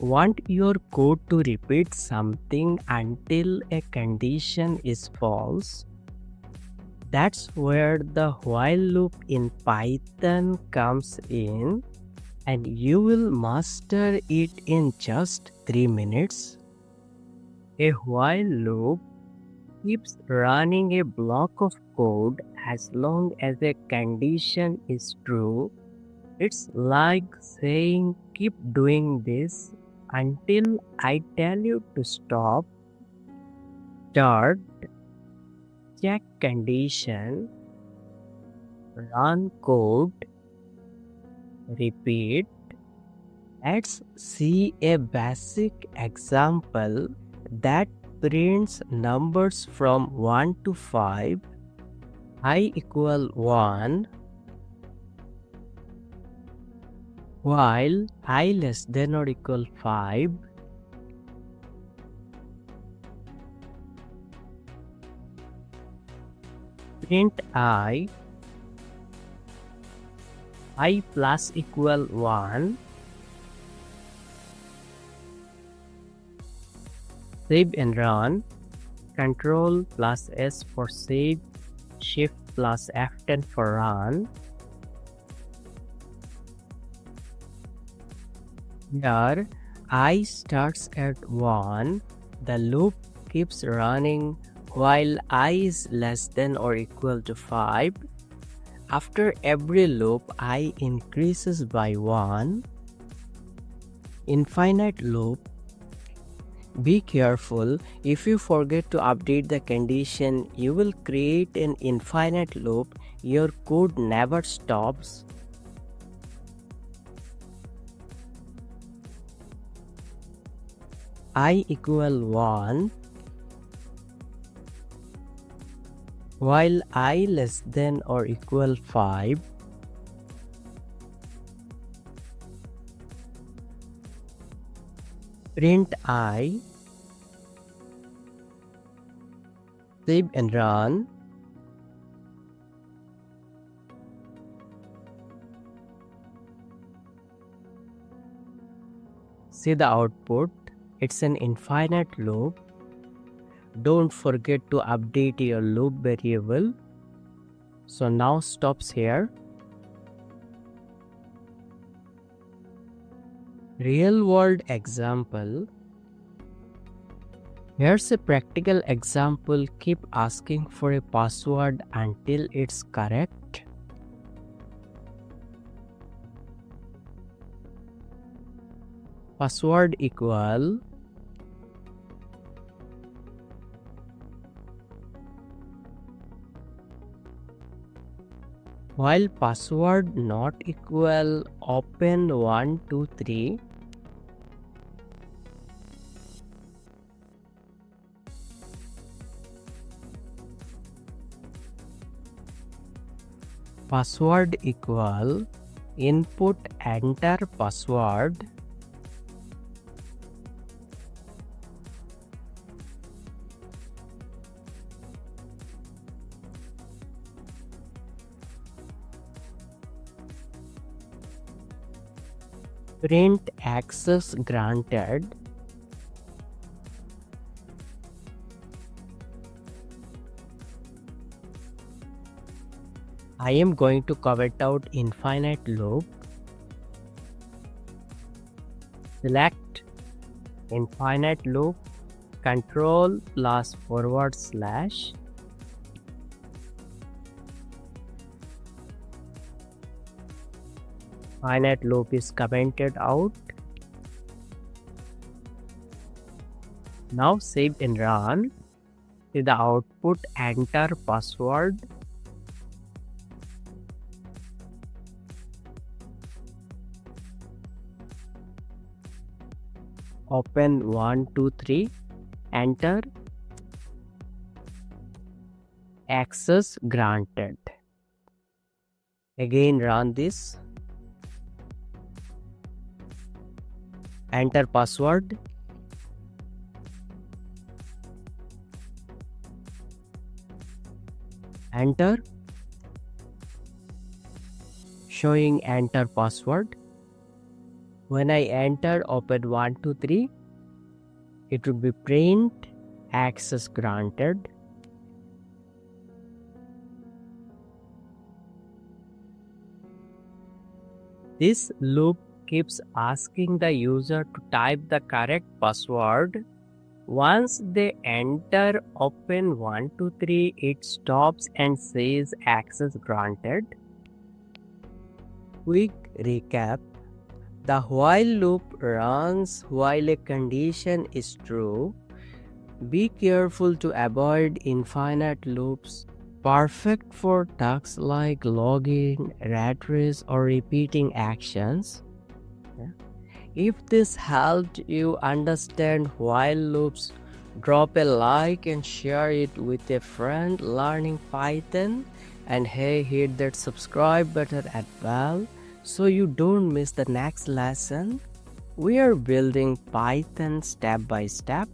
Want your code to repeat something until a condition is false? That's where the while loop in Python comes in, and you will master it in just 3 minutes. A while loop keeps running a block of code as long as a condition is true. It's like saying, keep doing this until I tell you to stop. Start, check condition, run code, repeat. Let's see a basic example that prints numbers from 1 to 5. I equal 1 while I less than or equal 5. Print I plus equal 1. Save and run. Control plus S for save, Shift plus F10 for run. Here I starts at 1. The loop keeps running while I is less than or equal to 5. After every loop I increases by 1. Infinite loop. Be careful, if you forget to update the condition, you will create an infinite loop. Your code never stops. I equal 1 while I less than or equal 5. Print I, save and run. See the output, it's an infinite loop. Don't forget to update your loop variable. So now stops here. Real world example. Here's a practical example. Keep asking for a password until it's correct. Password equal while password not equal open 123. Password equal input enter password. Print access granted. I am going to comment out infinite loop. Select infinite loop, control plus forward slash. Infinite loop is commented out. Now save and run. See the output, enter password. Open 123, enter, access granted. Again run this, enter password, enter, showing enter password. When I enter open 1, 2, 3, it would be print access granted. This loop keeps asking the user to type the correct password. Once they enter open 1, 2, 3, it stops and says access granted. Quick recap. The while loop runs while a condition is true. Be careful to avoid infinite loops, perfect for tasks like login, rat race, or repeating actions. If this helped you understand while loops, drop a like and share it with a friend learning Python. And hey, hit that subscribe button as well so you don't miss the next lesson. We are building Python step by step.